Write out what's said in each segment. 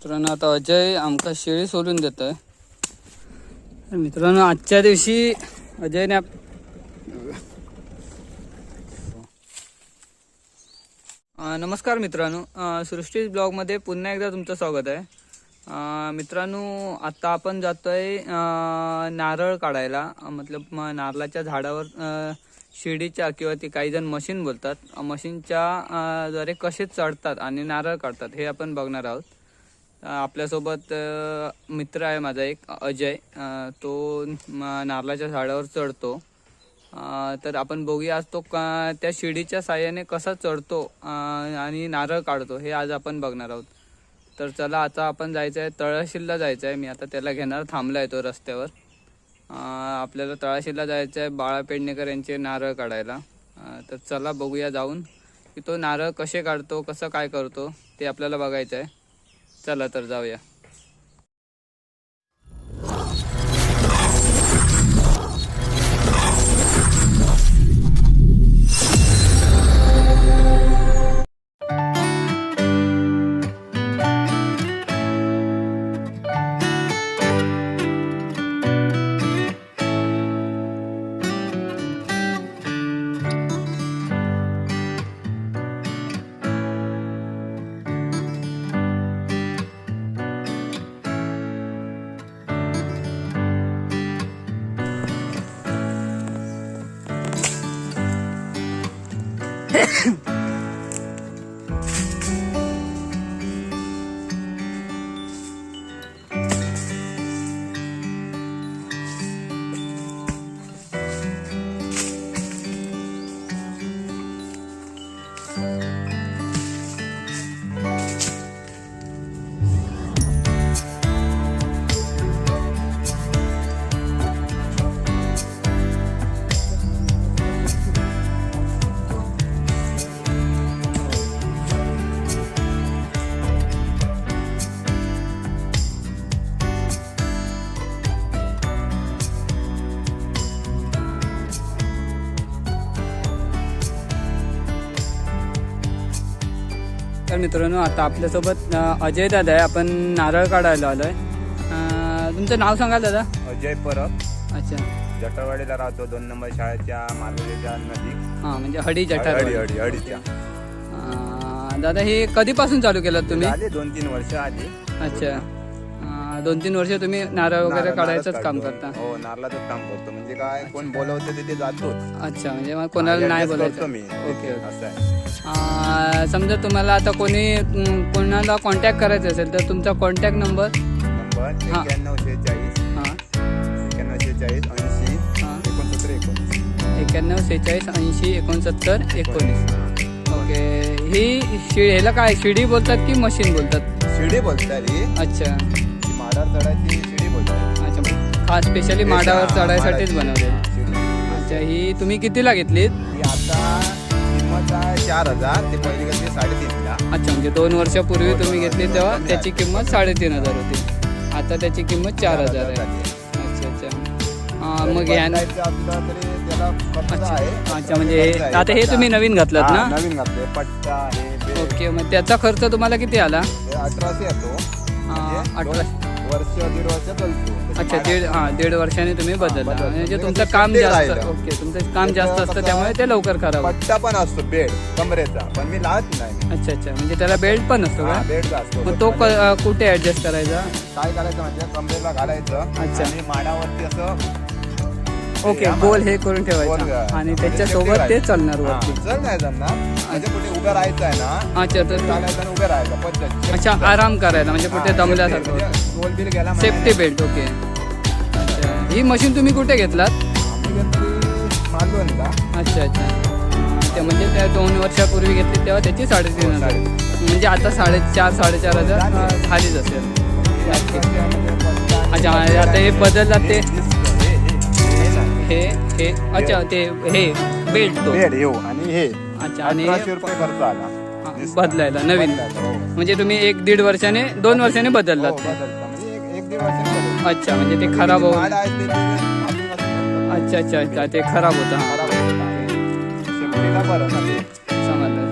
मित्रांनो आता अजय आमका शेळी सोडून देतोय. मित्रांनो आजच्या दिवशी अजयने नमस्कार मित्रांनो, सृष्टी ब्लॉगमध्ये पुन्हा एकदा तुमचं स्वागत आहे. मित्रांनो आता आपण जातोय नारळ काढायला. मतलब नारळाच्या झाडावर शिडीच्या किंवा ती काही जण मशीन बोलतात, मशीनच्या द्वारे कसे चढतात आणि नारळ काढतात हे आपण बघणार आहोत. आपल्यासोबत मित्र आहे माझा एक अजय, तो नारळाच्या झाडावर चढतो. तर आपण बघूया आज तो त्या शिडीच्या साहाय्याने कसा चढतो आणि नारळ काढतो हे आज आपण बघणार आहोत. तर चला आता आपण जायचं आहे, तळाशीला जायचं आहे. मी आता त्याला घेणार, थांबला आहे तो रस्त्यावर. आपल्याला तळाशीला जायचं आहे बाळा पेडणेकर यांचे नारळ काढायला. तर चला बघूया जाऊन की तो नारळ कसे काढतो, कसं काय करतो ते आपल्याला बघायचं आहे. चला तर जाऊया. तर मित्रांनो आता आपल्यासोबत अजय दादा आहे. आपण नारळ काढायला आलोय. तुमचं नाव सांगा दादा. अजय परब. अच्छा, जटावाडीला राहतो, 2 नंबर शाळेच्या मार्गेच्या नदी. म्हणजे हडी जटावाडी. हडीच्या. दादा हे कधीपासून चालू केलं तुम्ही? आले 2-3 वर्ष आली. अच्छा, 2-3 वर्ष तुम्ही नारळ वगैरे काढायचंच काम करता? हो, नारळाचंच काम करतो. म्हणजे काय, कोण बोलवतं तिथे जातो. अच्छा, म्हणजे मग कोणाला नाही बोलायचं मी. ओके. असं आहे. समजा तुम्हाला आता कोणाला कॉन्टॅक्ट करायचं असेल तर तुमचा कॉन्टॅक्ट नंबर 9146 हां 9146 80 69 19. ओके. ह्याला काय शिडी बोलतात की मशीन बोलतात? शिडी बोलतात. अच्छा, माडावर चढायची शिडी बोलतात. अच्छा, खास स्पेशली माडावर चढायसाठीच बनवले. अच्छा, ही तुम्ही कितीला घेतलीत? ही आता किंमत आहे 4000. ते पहिली घेतली 3.5ला. अच्छा, म्हणजे 2 वर्षापूर्वी तुम्ही घेतली तेव्हा त्याची किंमत 3,500 होती. आता त्याची किंमत 4,000 आहे. अच्छा अच्छा. मग अच्छा, म्हणजे आता हे तुम्ही नवीन घातलात ना? नवीन घातले. पट्टा आहे. ओके. मग त्याचा खर्च तुम्हाला किती आला? 1800 येतो. 18 वर्ष 1.5 वर्ष चालतो. अच्छा, 1.5 वर्षाने तुम्ही बदलला. म्हणजे तुमचं काम जास्त. ओके, तुमचं काम जास्त असतं त्यामुळे ते लवकर खराब. पट्टा पण असतो बेल्ट कमरेचा, पण मी लावत नाही. अच्छा अच्छा, म्हणजे त्याला बेल्ट पण असतो का? बेल्ट असतो. मग तो कुठे ऍडजस्ट करायचा? काय करायचं म्हणजे कमरेला घालायचं. अच्छा. आणि माडावरती असं ओके, गोल हे करून ठेवायचं आणि त्याच्यासोबत ते चालणार वरती. चल नाही जाणार म्हणजे कुठे उभं राहायचं आहे ना. अच्छा, तर चालायचं आणि उभं राहायचं पद्धत. अच्छा, आराम करायला म्हणजे कुठे दमल्यासारखं. गोल बिल गेला सेफ्टी बेल्ट. ओके. अच्छा, ही मशीन तुम्ही कुठे घेतलात? मालवणला. अच्छा अच्छा. ते म्हणजे त्या 2 वर्षापूर्वी घेतली तेव्हा त्याची 3,500. म्हणजे आता 4,500 झालीच असेल. अच्छा, आता हे बदलला ते हे अच्छा, ते हे बेल्ट तो. आणि हे अच्छा, आणि 1800 रुपये खर्च आला बदलायला नवीन. म्हणजे तुम्ही 1-1.5 वर्षाने 2 वर्षाने बदललात ते. अच्छा, म्हणजे ते खराब हो. अच्छा अच्छा अच्छा, ते खराब होतं. समजलं.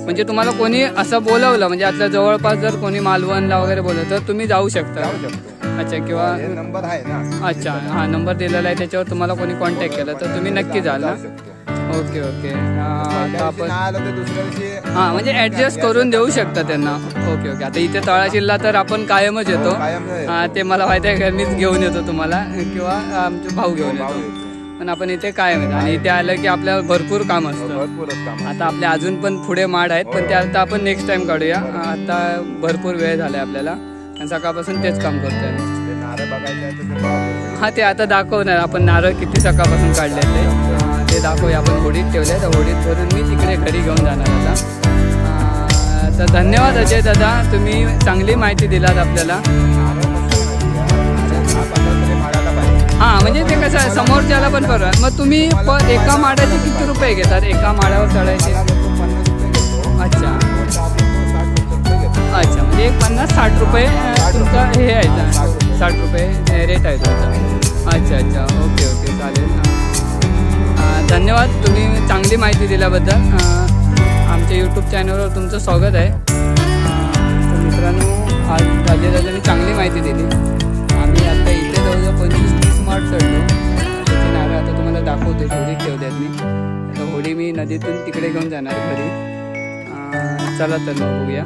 म्हणजे तुम्हाला कोणी असं बोलवलं म्हणजे आता जवळपास जर कोणी मालवणला वगैरे बोलवलं तर तुम्ही जाऊ शकता. जाऊ शकतो. अच्छा किंवा हे नंबर आहे ना. अच्छा हा नंबर दिलेला आहे त्याच्यावर तुम्हाला कोणी कॉन्टॅक्ट केला तर तुम्ही नक्की जाल ना. जाऊ शकतो. ओके ओके पहिल्या दिवशी आपण नाही आलं तर दुसऱ्या दिवशी हा म्हणजे ऍडजस्ट करून देऊ शकता त्यांना. ओके ओके आता इथे तळाशीलला तर आपण कायमच येतो. कायम नाही हा ते मला माहिती आहे मीच घेऊन येतो तुम्हाला किंवा आमचे भाऊ घेऊन भाऊ येतो. येतो. पण आपण इथे कायम येतो आणि इथे आलं की आपल्याला भरपूर काम असतं. भरपूरच काम. आता आपले अजून पण पुढे माड आहेत पण ते आता आपण नेक्स्ट टाइम काढूया. आता भरपूर वेळ झालाय आपल्याला आणि सकाळपासून तेच काम करतोय आम्ही. ते नारळ बघायचं आहे तर ते बघायचं. हा ते आता दाखवणार आपण नारळ किती सकाळपासून काढले ते दाखवूया. आपण होडीत ठेवले तर होडीत भरून मी तिकडे घरी घेऊन जाणार आता. तर धन्यवाद अजय दादा तुम्ही चांगली माहिती दिलात आपल्याला. नारळ कसं माहिती आहे? आपण तरी माडायला पाहिजे. हा म्हणजे ते कसं आहे समोरच्याला पण बरोबर. मग तुम्ही एका माडाचे किती रुपये घेतात एका माडावर चढायचे? मला लोक 50 रुपये घेतो. अच्छा वरचा आपण 60 रुपये घेतो. अच्छा म्हणजे एक 50-60 रुपये तुमचं हे आहे 60 रुपये रेट आहे तुमचा. अच्छा अच्छा ओके ओके चालेल. धन्यवाद तुम्ही चांगली माहिती दिल्याबद्दल. आमच्या यूट्यूब चॅनलवर तुमचं स्वागत आहे. तर मित्रांनो आज अजय दादांनी चांगली माहिती दिली. आम्ही आता इथे जवळजवळ 25-30 माड चढलो. त्याची नारळ आता तुम्हाला दाखवते होडीत ठेवतात मी. आता होडी मी नदीतून तिकडे घेऊन जाणार घरी. चला तर मग बघूया.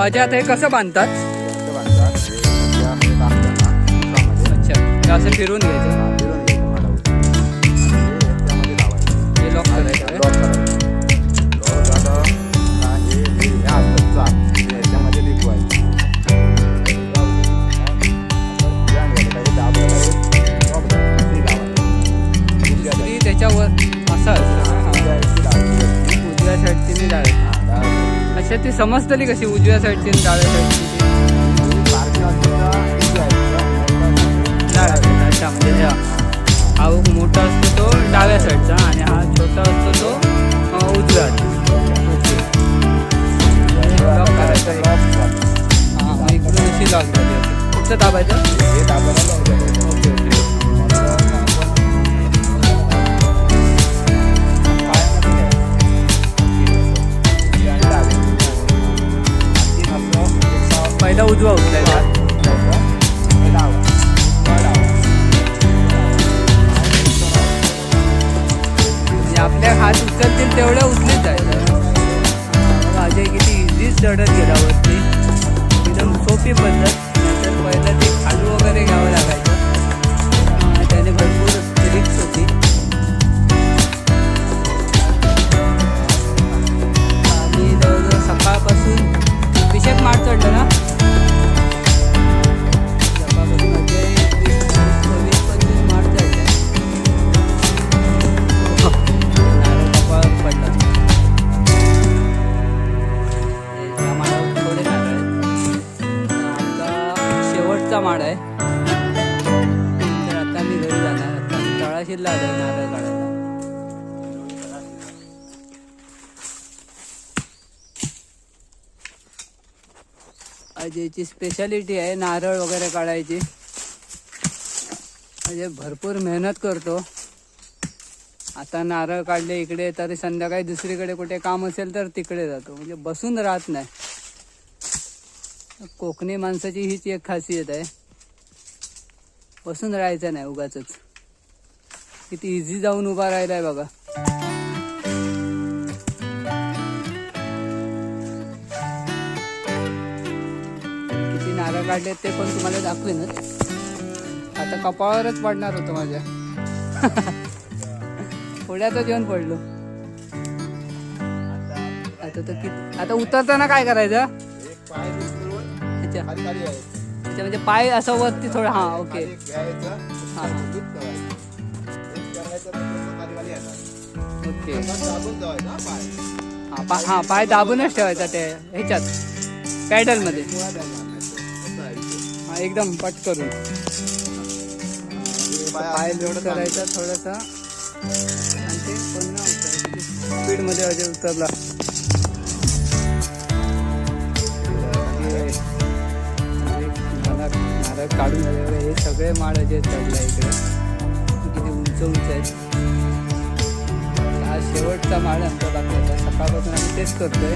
अजय आता हे कसं बांधतात? असं बांधतात. हे सध्या म्हणजे टाकतात ना, त्यामध्ये अच्छा हे असं फिरून घ्यायचं फिरून घ्यायचं माडावर. आणि त्यामध्ये लावायचं. हे लॉक करायचं लॉक करायचं. लॉक झालं का हे असतं चाक. हे याच्यामध्ये लिपवायचं. ध्यान घ्यायचं का हे दाबायला हे लॉक झालं. ते लावायचं. दुसरी त्याच्यावर असं असतं. उजव्या साईडची डाळ. अच्छा ती समजतली कशी उजव्या साईडची आणि डाव्या साईडची डाव्या साईड. अच्छा म्हणजे हा मोठा असतो तो डाव्या साईडचा आणि हा छोटा असतो तो उजव्या. ओके लॉक करायचा हां मग इकडून अशी लॉक झाली होती. कुठचं दाबायचं? हे दाबायला लॉक झालं. ओके ओके पहिला उजवा उचलायचा. म्हणजे आपल्या हात उचलतील तेवढं उचलीत जायचं. अजय किती इझी चढत गेला वरती. एकदम सोपी पद्धत. नंतर पहिलं ते खालू वगैरे घ्यावं लागायचं. त्याने भरपूर रिक्स होती. आणि जवळजवळ सकाळपासून विशेष माड चढलं ना. सकाळपासून अजय 20-25 माड चढलं. नारळ कपाळात पडला. त्या माडावर थोडे नारळ आहेत. आता शेवटचा माड आहे. तर आता मी घरी जाणार. आता मी तळाशीला आलोय नारळ काढायला. अजयची स्पेशालिटी आहे नारळ वगैरे काढायची. अजय भरपूर मेहनत करतो. आता नारळ काढले इकडे तरी संध्याकाळी दुसरीकडे कुठे काम असेल तर तिकडे जातो. म्हणजे बसून राहत नाही. कोकणी माणसाची हीच एक खासियत आहे. बसून राहायचं नाही उगाचच. किती इझी जाऊन उभा राहिलाय बघा. किती नारळ काढले ते पण तुम्हाला दाखवेनच. आता कपाळावरच पडणार होतं माझ्या. थोड्यातच येऊन पडलो. आता तर किती आता उतरताना काय करायचं? एक पाय उचलून अच्छा खाली खाली यायचं. अच्छा म्हणजे पाय असं वरती थोडं हा ओके खाली घ्यायचं. हा हा दूध ठेवायचं. दूध करायचं तर तसं खाली खाली येणार. ओके पण दाबून ठेवायचं हा पाय. हा पाय दाबूनच ठेवायचा ते ह्याच्यात पॅडल मध्ये. मुळात येणार नाही तो. असं आहे ते. हा एकदम पट करून पाय लोड करायचा थोडासा आणि ते पुन्हा उतरायचं. स्पीड मध्ये अजय उतरला. नारळ काढून झाल्यावर हे सगळे माड अजय चढला इकडे. किती उंच उंच आहेत. हा शेवटचा माळ आमचा बाकी सकाळपासून आम्ही तेच करतोय.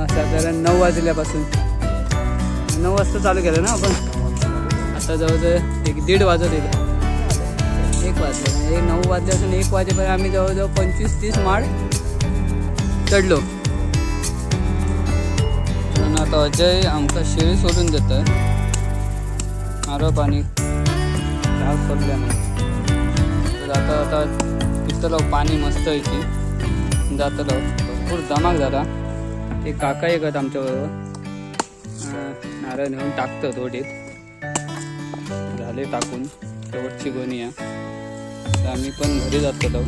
साधारण 9 वाजल्यापासून 9 वाजता चालू केलं ना आपण. आता जवळजवळ 1-1:30 वाजत येईल. 1 वाजले 9 वाजल्यापासून 1 वाजेपर्यंत आम्ही जवळजवळ 25-30 माळ चढलो. पण आता अजय आमका शेळी सोडून देत आहे. नारळ पाणी डाग सोडल्याने तर आता पितलं पाणी मस्त येते जातलं. भरपूर धमाक झाला. ते काका एक आहेत आमच्याबरोबर. नारळ नेऊन टाकतात ओढीत. झाले टाकून शेवटची गोणी आहे. तर आम्ही पण घरी जातो.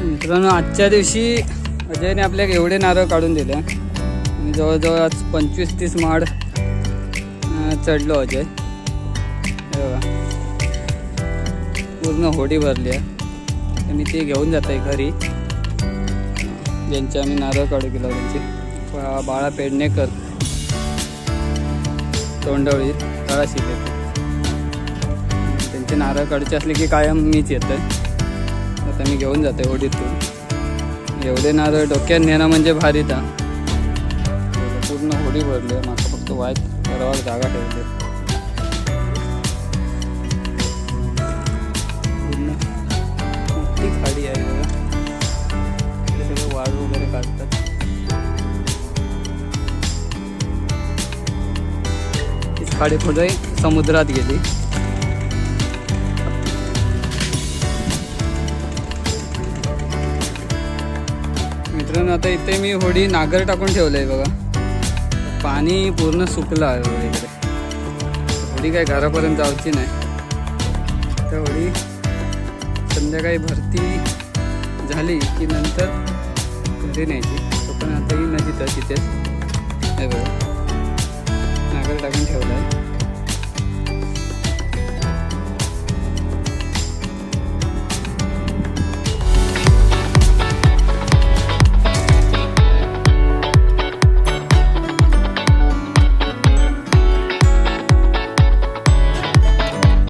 मित्रांनो आजच्या दिवशी अजयने आपल्याला एवढे नारळ काढून दिले. आणि जवळजवळ आज 25-30 माड चढलो अजय. हे बघा पूर्ण होडी भरली आहे. तर मी ते घेऊन जात आहे घरी. ज्यांचे आम्ही नारळ काढू गेलो त्यांचे बाळा पेडणेकर तोंडवळी तळाशी त्यांचे नारळ काढूचे असले की कायम मीच येतं. आता मी घेऊन जाते होडीतून. एवढे नारळ डोक्यात नेणं म्हणजे भारीच. पूर्ण होडी भरली आहे. माका फक्त वाईट करावर जागा ठेवते. पूर्ण मोठी खाडी आहे बघा. सगळे वाळू वगैरे काढतात. तीच खाडी पुढे समुद्रात गेली. मित्रांनो आता इथे मी होडी नागर टाकून ठेवलं आहे बघा. पाणी पूर्ण सुकलं आहे इकडे. होडी काय घरापर्यंत जायची नाही. तर होडी संध्याकाळी भरती झाली की नंतर घरी न्यायची. तो पण आता ही नदीत आहे तिथेच. हे बघा नागर टाकून ठेवलं आहे.